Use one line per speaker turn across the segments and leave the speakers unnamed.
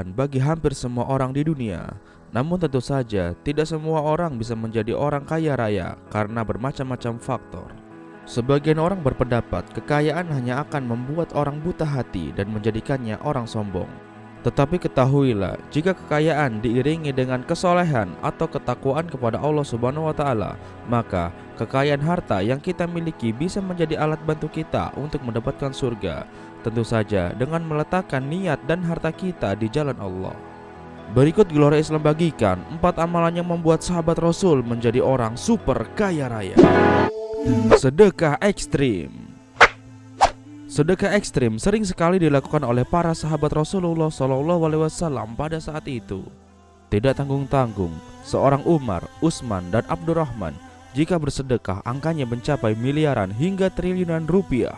bagi hampir semua orang di dunia. Namun tentu saja tidak semua orang bisa menjadi orang kaya raya karena bermacam-macam faktor. Sebagian orang berpendapat kekayaan hanya akan membuat orang buta hati dan menjadikannya orang sombong. Tetapi ketahuilah, jika kekayaan diiringi dengan kesolehan atau ketakwaan kepada Allah Subhanahu wa Ta'ala, maka kekayaan harta yang kita miliki bisa menjadi alat bantu kita untuk mendapatkan surga. Tentu saja dengan meletakkan niat dan harta kita di jalan Allah. Berikut Gelora Islam bagikan 4 amalan yang membuat sahabat Rasul menjadi orang super kaya raya. Sedekah ekstrim. Sedekah ekstrim sering sekali dilakukan oleh para sahabat Rasulullah SAW pada saat itu. Tidak tanggung-tanggung, seorang Umar, Utsman, dan Abdurrahman jika bersedekah angkanya mencapai miliaran hingga triliunan rupiah.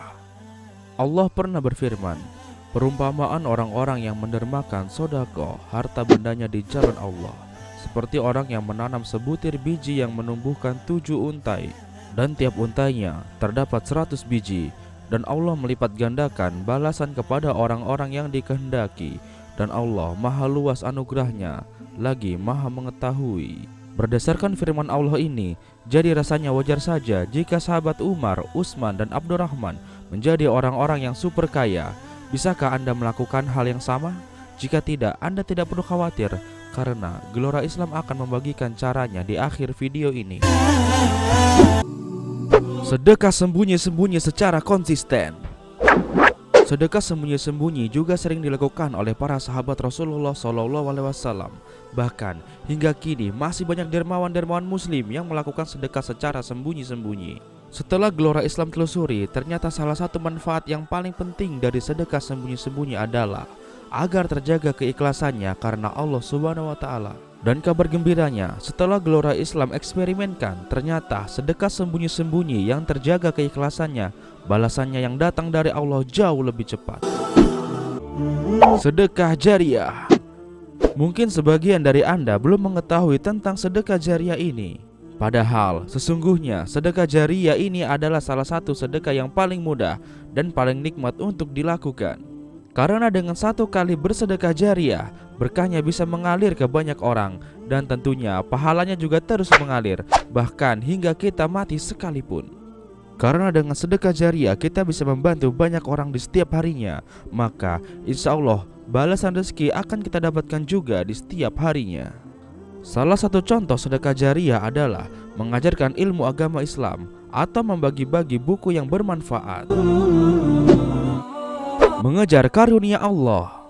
Allah pernah berfirman, perumpamaan orang-orang yang mendermakan sedekah harta bendanya di jalan Allah seperti orang yang menanam sebutir biji yang menumbuhkan 7 untai, dan tiap untainya terdapat 100 biji, dan Allah melipat gandakan balasan kepada orang-orang yang dikehendaki, dan Allah maha luas anugerahnya, lagi maha mengetahui. Berdasarkan firman Allah ini, jadi rasanya wajar saja jika sahabat Umar, Utsman, dan Abdurrahman menjadi orang-orang yang super kaya. Bisakah Anda melakukan hal yang sama? Jika tidak, Anda tidak perlu khawatir, karena Gelora Islam akan membagikan caranya di akhir video ini. Sedekah sembunyi-sembunyi secara konsisten. Sedekah sembunyi-sembunyi juga sering dilakukan oleh para sahabat Rasulullah SAW. Bahkan hingga kini masih banyak dermawan-dermawan muslim yang melakukan sedekah secara sembunyi-sembunyi. Setelah Gelora Islam telusuri, ternyata salah satu manfaat yang paling penting dari sedekah sembunyi-sembunyi adalah agar terjaga keikhlasannya karena Allah Subhanahu wa Ta'ala. Dan kabar gembiranya, setelah Gelora Islam eksperimenkan, ternyata sedekah sembunyi-sembunyi yang terjaga keikhlasannya, balasannya yang datang dari Allah jauh lebih cepat. Sedekah jariah. Mungkin sebagian dari Anda belum mengetahui tentang sedekah jariah ini. Padahal sesungguhnya sedekah jariah ini adalah salah satu sedekah yang paling mudah dan paling nikmat untuk dilakukan. Karena dengan satu kali bersedekah jariah, berkahnya bisa mengalir ke banyak orang, dan tentunya pahalanya juga terus mengalir, bahkan hingga kita mati sekalipun. Karena dengan sedekah jariah kita bisa membantu banyak orang di setiap harinya, maka insya Allah balasan rezeki akan kita dapatkan juga di setiap harinya. Salah satu contoh sedekah jariah adalah mengajarkan ilmu agama Islam atau membagi-bagi buku yang bermanfaat. Mengejar karunia Allah.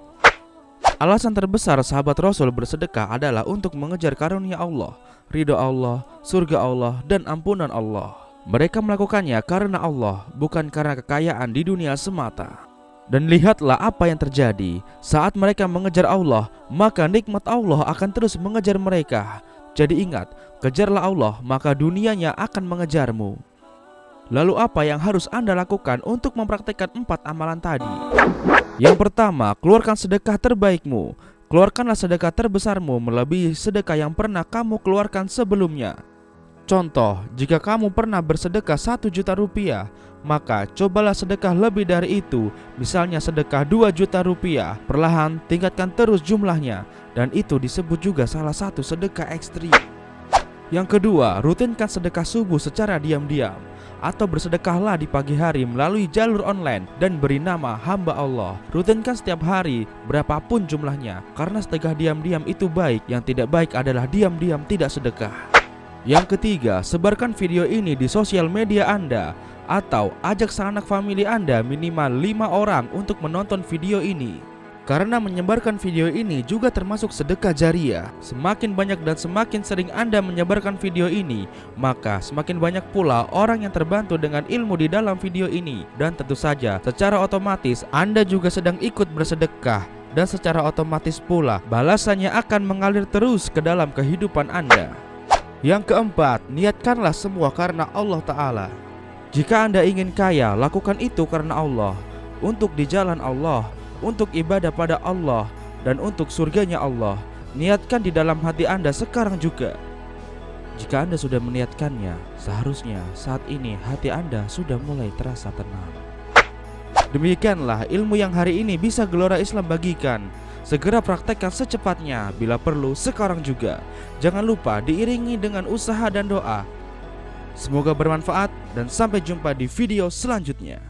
Alasan terbesar sahabat Rasul bersedekah adalah untuk mengejar karunia Allah, ridho Allah, surga Allah, dan ampunan Allah. Mereka melakukannya karena Allah, bukan karena kekayaan di dunia semata. Dan lihatlah apa yang terjadi. Saat mereka mengejar Allah, maka nikmat Allah akan terus mengejar mereka. Jadi ingat, kejarlah Allah, maka dunianya akan mengejarmu. Lalu apa yang harus Anda lakukan untuk mempraktikkan 4 amalan tadi? Yang pertama, keluarkan sedekah terbaikmu. Keluarkanlah sedekah terbesarmu melebihi sedekah yang pernah kamu keluarkan sebelumnya. Contoh, jika kamu pernah bersedekah 1 juta rupiah, maka cobalah sedekah lebih dari itu. Misalnya sedekah 2 juta rupiah. Perlahan tingkatkan terus jumlahnya, dan itu disebut juga salah satu sedekah ekstrim. Yang kedua, rutinkan sedekah subuh secara diam-diam, atau bersedekahlah di pagi hari melalui jalur online dan beri nama hamba Allah. Rutinkan setiap hari berapapun jumlahnya, karena sedekah diam-diam itu baik. Yang tidak baik adalah diam-diam tidak sedekah. Yang ketiga, sebarkan video ini di sosial media Anda, atau ajak sanak famili Anda minimal 5 orang untuk menonton video ini. Karena menyebarkan video ini juga termasuk sedekah jariah. Semakin banyak dan semakin sering Anda menyebarkan video ini, maka semakin banyak pula orang yang terbantu dengan ilmu di dalam video ini. Dan tentu saja secara otomatis Anda juga sedang ikut bersedekah, dan secara otomatis pula balasannya akan mengalir terus ke dalam kehidupan Anda. Yang keempat, niatkanlah semua karena Allah Ta'ala. Jika Anda ingin kaya, lakukan itu karena Allah, untuk di jalan Allah, untuk ibadah pada Allah, dan untuk surganya Allah. Niatkan di dalam hati Anda sekarang juga. Jika Anda sudah meniatkannya, seharusnya saat ini hati Anda sudah mulai terasa tenang. Demikianlah ilmu yang hari ini bisa Gelora Islam bagikan. Segera praktekkan secepatnya, bila perlu sekarang juga. Jangan lupa diiringi dengan usaha dan doa. Semoga bermanfaat dan sampai jumpa di video selanjutnya.